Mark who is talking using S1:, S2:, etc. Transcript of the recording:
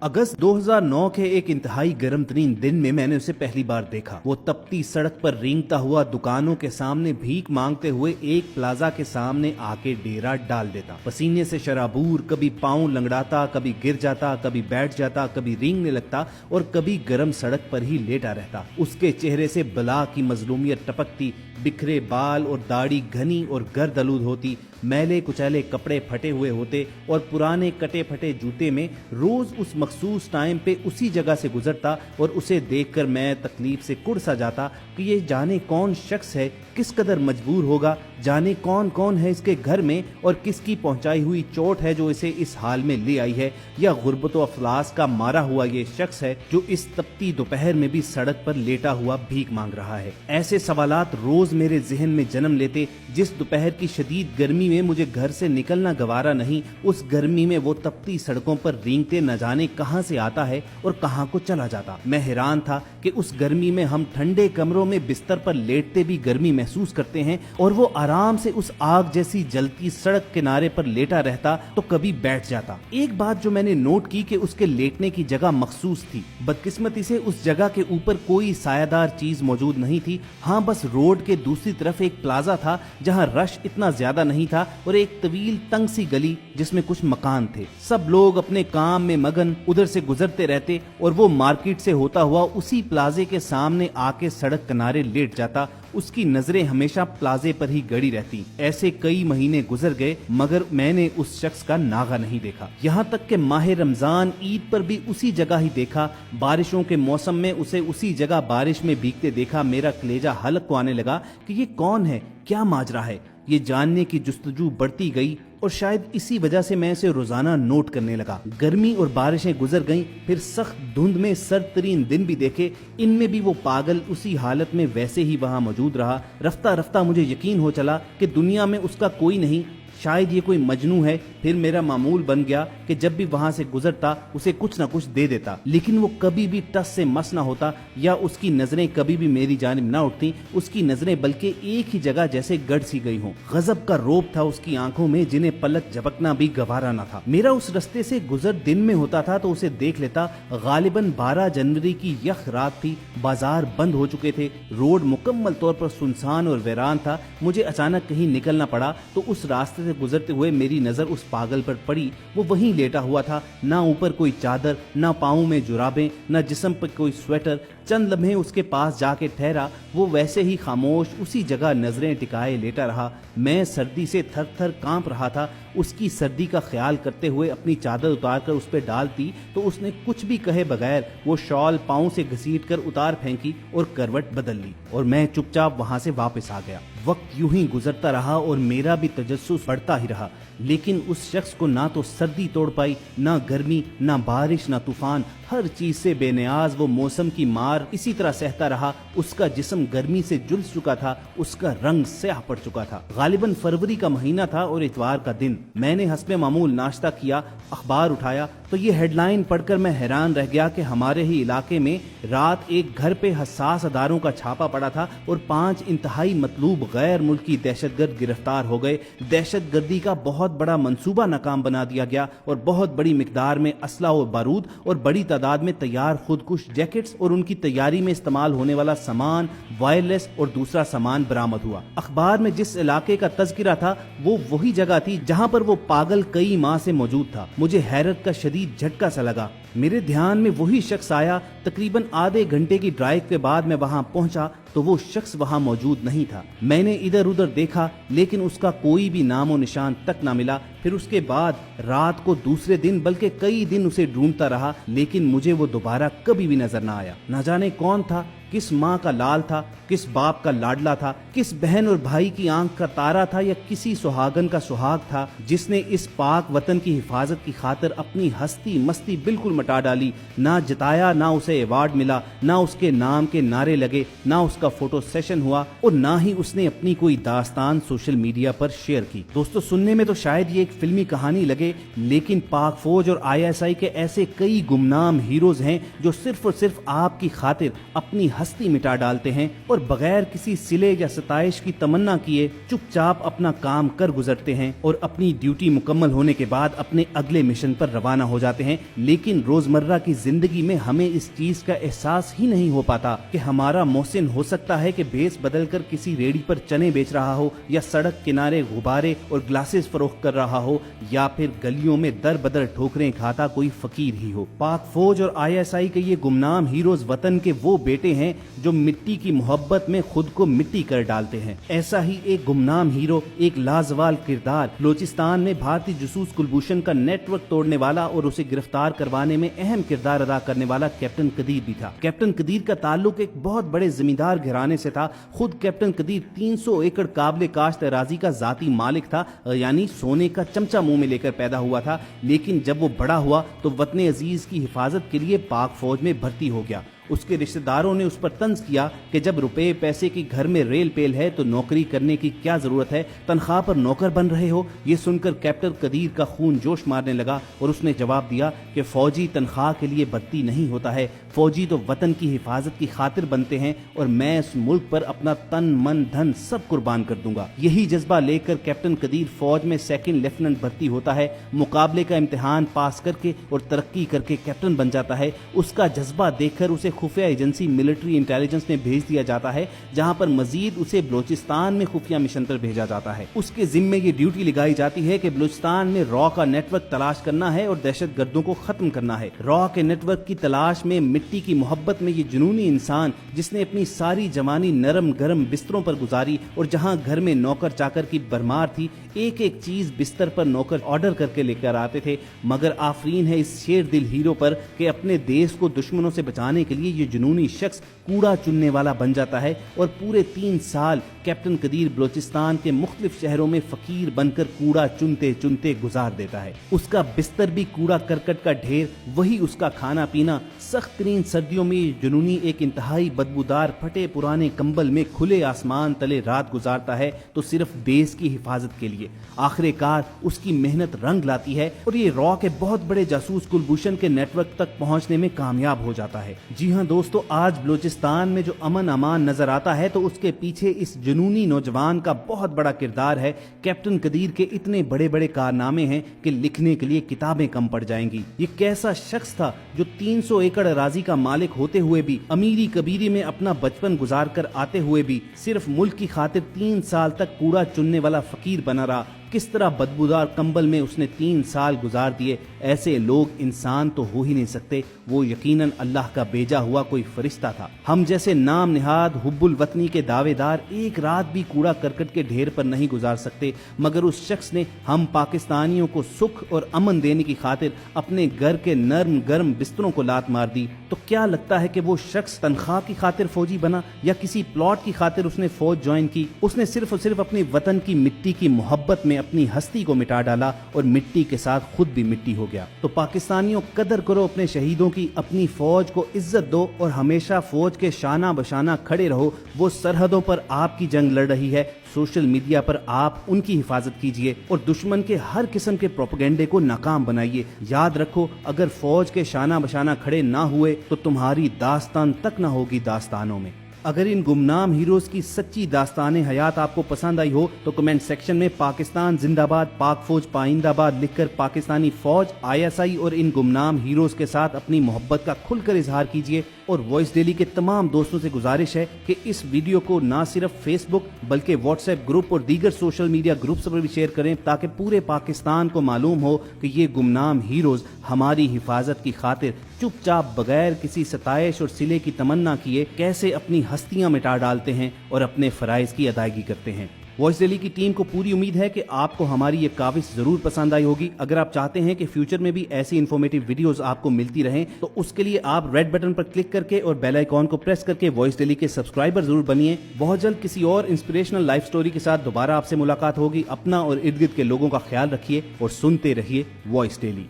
S1: अगस्त 2009 के एक इंतहाई गर्म तरीन दिन में मैंने उसे पहली बार देखा। वो तपती सड़क पर रेंगता हुआ दुकानों के सामने भीख मांगते हुए एक प्लाजा के सामने आके डेरा डाल देता। पसीने से शराबूर, कभी पाँव लंगड़ाता, कभी गिर जाता, कभी बैठ जाता, कभी रेंगने लगता और कभी गर्म सड़क पर ही लेटा रहता। उसके चेहरे से बला की मजलूमियत टपकती, बिखरे बाल और दाढ़ी घनी और गर्द आलूद होती, मैले कुचैले कपड़े फटे हुए होते और पुराने कटे फटे जूते में रोज उस मखसूस टाइम पे उसी जगह से गुजरता और उसे देखकर मैं तकलीफ से कुड़ सा जाता कि ये जाने कौन शख्स है, किस कदर मजबूर होगा, जाने कौन कौन है इसके घर में और किसकी पहुंचाई हुई चोट है जो इसे इस हाल में ले आई है, या गुर्बत व अफलास का मारा हुआ ये शख्स है जो इस तपती दोपहर में भी सड़क पर लेटा हुआ भीख मांग रहा है। ऐसे सवालात रोज मेरे जहन में जन्म लेते। जिस दोपहर की शदीद गर्मी में मुझे घर से निकलना गवारा नहीं, उस गर्मी में वो तपती सड़कों पर रेंगते न जाने कहां से आता है और कहां को चला जाता। मैं हैरान था कि उस गर्मी में हम ठंडे कमरों में बिस्तर पर लेटते भी गर्मी महसूस करते हैं और वो आराम से उस आग जैसी जलती सड़क किनारे पर लेटा रहता तो कभी बैठ जाता। एक बात जो मैंने नोट की कि उसके लेटने की जगह मखसूस थी। बदकिस्मती से उस जगह के ऊपर कोई सायादार चीज मौजूद नहीं थी। हाँ, बस रोड के दूसरी तरफ एक प्लाजा था जहाँ रश इतना ज्यादा नहीं था और एक तवील तंग सी गली जिसमें कुछ मकान थे। सब लोग अपने काम में मगन उधर से गुजरते रहते और वो मार्केट से होता हुआ उसी प्लाजे के सामने आके सड़क किनारे लेट जाता। उसकी नजरें हमेशा प्लाजे पर ही गड़ी रहती। ऐसे कई महीने गुजर गए मगर मैंने उस शख्स का नागा नहीं देखा। यहाँ तक कि माह रमजान ईद पर भी उसी जगह ही देखा। बारिशों के मौसम में उसे उसी जगह बारिश में भीगते देखा। मेरा कलेजा हलक को आने लगा कि ये कौन है, क्या माजरा है। ये जानने की जुस्तजू बढ़ती गई और शायद इसी वजह से मैं इसे रोजाना नोट करने लगा। गर्मी और बारिशें गुजर गईं, फिर सख्त धुंध में सर्द तरीन दिन भी देखे। इनमें भी वो पागल उसी हालत में वैसे ही वहां मौजूद रहा। रफ्ता रफ्ता मुझे यकीन हो चला कि दुनिया में उसका कोई नहीं, शायद ये कोई मजनू है। फिर मेरा मामूल बन गया कि जब भी वहां से गुजरता उसे कुछ न कुछ दे देता, लेकिन वो कभी भी टस से मस न होता या उसकी नजरें कभी भी मेरी जानिब न उठती। उसकी नजरें बल्कि एक ही जगह जैसे गड़ सी गई हों। गजब का रौब था उसकी आंखों में जिन्हें पलक झपकना भी गवारा न था। मेरा उस रास्ते से गुजर दिन में होता था तो उसे देख लेता। गालिबन 12 जनवरी की यख रात थी। बाजार बंद हो चुके थे। रोड मुकम्मल तौर पर सुनसान और वीरान था। मुझे अचानक कहीं निकलना पड़ा तो उस रास्ते से गुजरते हुए मेरी नजर उस पागल पर पड़ी। वो वहीं लेटा हुआ था, ना ऊपर कोई चादर, ना पाँव में जुराबें, ना जिस्म पर कोई स्वेटर। चंद लम्हे उसके पास जाके ठहरा। वो वैसे ही खामोश उसी जगह नजरें टिकाए लेटा रहा। मैं सर्दी से थर थर कांप रहा था। उसकी सर्दी का ख्याल करते हुए अपनी चादर उतार कर उस पर डालती तो उसने कुछ भी कहे बगैर वो शॉल पाँव से घसीट कर उतार फेंकी और करवट बदल ली और मैं चुपचाप वहां से वापस आ गया। वक्त यूं ही गुजरता रहा और मेरा भी तजस्सुस बढ़ता ही रहा, लेकिन उस शख्स को ना तो सर्दी तोड़ पाई, ना गर्मी, ना बारिश, ना तूफान। हर चीज से बेनियाज वो मौसम की मार इसी तरह सहता रहा। उसका जिस्म गर्मी से झुलस चुका था, उसका रंग स्याह पड़ चुका था। गालिबन फरवरी का महीना था और इतवार का दिन। मैंने हस्बे मामूल नाश्ता किया, अखबार उठाया तो ये हेडलाइन पढ़कर मैं हैरान रह गया कि हमारे ही इलाके में रात एक घर पे हसास अदारों का छापा पड़ा था और 5 इंतहाई मतलूब गैर मुल्की दहशतगर्द गिरफ्तार हो गए। दहशतगर्दी का बहुत बड़ा मंसूबा नाकाम बना दिया गया और बहुत बड़ी मिकदार में असला और बारूद और बड़ी तादाद में तैयार खुदकुश जैकेट्स और उनकी तैयारी में इस्तेमाल होने वाला सामान, वायरलेस और दूसरा सामान बरामद हुआ। अखबार में जिस इलाके का तज़किरा था वो वही जगह थी जहां पर वो पागल कई माह से मौजूद था। मुझे हैरत का शदीद झटका सा लगा। मेरे ध्यान में वही शख्स आया। तकरीबन आधे घंटे की ड्राइव के बाद मैं वहां पहुंचा तो वो शख्स वहां मौजूद नहीं था। मैंने इधर उधर देखा लेकिन उसका कोई भी नामो निशान तक ना मिला। फिर उसके बाद रात को दूसरे दिन बल्कि कई दिन उसे ढूंढता रहा, लेकिन मुझे वो दोबारा कभी भी नजर ना आया। न जाने कौन था, किस माँ का लाल था, किस बाप का लाडला था, किस बहन और भाई की आंख का तारा था या किसी सुहागन का सुहाग था जिसने इस पाक वतन की हिफाजत की खातिर अपनी हस्ती मस्ती बिल्कुल मटा डाली। ना जिताया, ना उसे अवार्ड मिला, ना उसके नाम के नारे लगे, ना उसका फोटो सेशन हुआ और ना ही उसने अपनी कोई दास्तान सोशल मीडिया पर शेयर की। दोस्तों, सुनने में तो शायद ये एक फिल्मी कहानी लगे, लेकिन पाक फौज और ISI के ऐसे कई गुमनाम हीरोज हैं जो सिर्फ और सिर्फ आपकी खातिर अपनी हस्ती मिटा डालते हैं और बगैर किसी सिले या सताइश की तमन्ना किए चुपचाप अपना काम कर गुजरते हैं और अपनी ड्यूटी मुकम्मल होने के बाद अपने अगले मिशन पर रवाना हो जाते हैं। लेकिन रोजमर्रा की जिंदगी में हमें इस चीज का एहसास ही नहीं हो पाता कि हमारा मोहसिन हो सकता है कि भेस बदलकर किसी रेडी पर चने बेच रहा हो, या सड़क किनारे गुब्बारे और ग्लासेस फरोख्त कर रहा हो, या फिर गलियों में दर बदर ठोकरें खाता कोई फकीर ही हो। पाक फौज और ISI के ये गुमनाम हीरोज वतन के वो बेटे हैं जो मिट्टी की मोहब्बत में खुद को मिट्टी कर डालते हैं। ऐसा ही एक गुमनाम हीरो, एक लाजवाल किरदार, बलूचिस्तान में भारतीय जासूस कुलभूषण का नेटवर्क तोड़ने वाला और उसे गिरफ्तार करवाने में अहम किरदार अदा करने वाला कैप्टन कदीर भी था। कैप्टन कदीर का ताल्लुक एक बहुत बड़े जमींदार घराने से था। खुद कैप्टन कदीर 300 एकड़ काबिल काश्त अराजी का जाती मालिक था, यानी सोने का चमचा मुंह में लेकर पैदा हुआ था। लेकिन जब वो बड़ा हुआ तो वतन अजीज की हिफाजत के लिए पाक फौज में भर्ती हो गया। उसके रिश्तेदारों ने उस पर तंज किया कि जब रुपए पैसे की घर में रेल पेल है तो नौकरी करने की क्या जरूरत है, तनख्वाह पर नौकर बन रहे हो। ये सुनकर कैप्टन कदीर का खून जोश मारने लगा और उसने जवाब दिया कि फौजी तनख्वाह के लिए भर्ती नहीं होता है, फौजी तो वतन की हिफाजत की खातिर बनते हैं और मैं इस मुल्क पर अपना तन मन धन सब कुर्बान कर दूंगा। यही जज्बा लेकर कैप्टन कदीर फौज में सेकंड लेफ्टिनेंट भर्ती होता है। मुकाबले का इम्तिहान पास करके और तरक्की करके कैप्टन बन जाता है। उसका जज्बा देखकर उसे खुफिया एजेंसी मिलिट्री इंटेलिजेंस में भेज दिया जाता है, जहां पर मजीद उसे बलूचिस्तान में खुफिया मिशन पर भेजा जाता है। उसके जिम्मे ये ड्यूटी लगाई जाती है कि बलूचिस्तान में रॉ का नेटवर्क तलाश करना है और दहशत गर्दों को खत्म करना है। रॉ के नेटवर्क की तलाश में मिट्टी की मोहब्बत में ये जुनूनी इंसान, जिसने अपनी सारी जवानी नरम गरम बिस्तरों पर गुजारी और जहां घर में नौकर चाकर की भरमार थी, एक एक चीज बिस्तर पर नौकर ऑर्डर करके लेकर आते थे। मगर आफरीन है इस शेर दिल हीरो पर कि अपने देश को दुश्मनों से बचाने के लिए ये जुनूनी शख्स कूड़ा चुनने वाला बन जाता है और पूरे 3 साल कैप्टन कदीर बलूचिस्तान के मुख्तलिफ शहरों में फकीर बनकर कूड़ा चुनते चुनते गुजार देता है। उसका बिस्तर भी कूड़ा करकट का ढेर, वही उसका खाना पीना। सख्त तरीन सर्दियों में ये जुनूनी एक इंतहाई बदबूदार फटे पुराने कंबल में खुले आसमान तले रात गुजारता है तो सिर्फ देश की हिफाजत के लिए। आखिरकार उसकी मेहनत रंग लाती है और ये रॉ के बहुत बड़े जासूस कुलभूषण के नेटवर्क तक पहुंचने में कामयाब हो जाता है। जी हां दोस्तों, आज बलूचिस्तान में जो अमन अमान नजर आता है तो उसके पीछे इस जुनूनी नौजवान का बहुत बड़ा किरदार है। कैप्टन कदीर के इतने बड़े बड़े कारनामे हैं कि लिखने के लिए किताबें कम पड़ जाएंगी। ये कैसा शख्स था जो 300 एकड़ अराजी का मालिक होते हुए भी, अमीरी कबीरी में अपना बचपन गुजार कर आते हुए भी सिर्फ मुल्क की खातिर 3 साल तक कूड़ा चुनने वाला फकीर बना रहा। किस तरह बदबूदार कंबल में उसने 3 साल गुजार दिए। ऐसे लोग इंसान तो हो ही नहीं सकते, वो यकीनन अल्लाह का भेजा हुआ कोई फरिश्ता था। हम जैसे नाम निहाद हुब्बुल वतनी के दावेदार एक रात भी कूड़ा करकट के ढेर पर नहीं गुजार सकते, मगर उस शख्स ने हम पाकिस्तानियों को सुख और अमन देने की खातिर अपने घर के नर्म गर्म बिस्तरों को लात मार दी। तो क्या लगता है कि वो शख्स तनख्वाह की खातिर फौजी बना या किसी प्लॉट की खातिर उसने फौज ज्वाइन की? उसने सिर्फ और सिर्फ अपने वतन की मिट्टी की मोहब्बत में अपनी हस्ती को मिटा डाला और मिट्टी के साथ खुद भी मिट्टी हो गया। तो पाकिस्तानियों, कदर करो अपने शहीदों की, अपनी फौज को इज्जत दो और हमेशा फौज के शाना बशाना खड़े रहो। वो सरहदों पर आपकी जंग लड़ रही है, सोशल मीडिया पर आप उनकी हिफाजत कीजिए और दुश्मन के हर किस्म के प्रोपेगेंडे को नाकाम बनाइए। याद रखो, अगर फौज के शाना बशाना खड़े ना हुए तो तुम्हारी दास्तान तक ना होगी दास्तानों में। अगर इन गुमनाम हीरोज की सच्ची दास्तान हयात आपको पसंद आई हो तो कमेंट सेक्शन में पाकिस्तान जिंदाबाद, पाक फौज पाइंदाबाद लिखकर पाकिस्तानी फौज, ISI और इन गुमनाम हीरोज के साथ अपनी मोहब्बत का खुलकर इजहार कीजिए। और वॉइस डेली के तमाम दोस्तों से गुजारिश है कि इस वीडियो को ना सिर्फ फेसबुक बल्कि व्हाट्सएप ग्रुप और दीगर सोशल मीडिया ग्रुप्स पर भी शेयर करें, ताकि पूरे पाकिस्तान को मालूम हो कि ये गुमनाम हीरोज हमारी हिफाजत की खातिर चुपचाप बगैर किसी सताइश और सिले की तमन्ना किए कैसे अपनी हस्तियां मिटा डालते हैं और अपने फराइज की अदायगी करते हैं। वॉइस डेली की टीम को पूरी उम्मीद है कि आपको हमारी ये काविश जरूर पसंद आई होगी। अगर आप चाहते हैं कि फ्यूचर में भी ऐसी इन्फॉर्मेटिव वीडियोस आपको मिलती रहें तो उसके लिए आप रेड बटन पर क्लिक करके और बेल आइकॉन को प्रेस करके वॉइस डेली के सब्सक्राइबर जरूर बनिए। बहुत जल्द किसी और इंस्पिरेशनल लाइफ स्टोरी के साथ दोबारा आपसे मुलाकात होगी। अपना और इर्द गिर्द के लोगों का ख्याल रखिए और सुनते रहिए वॉइस डेली।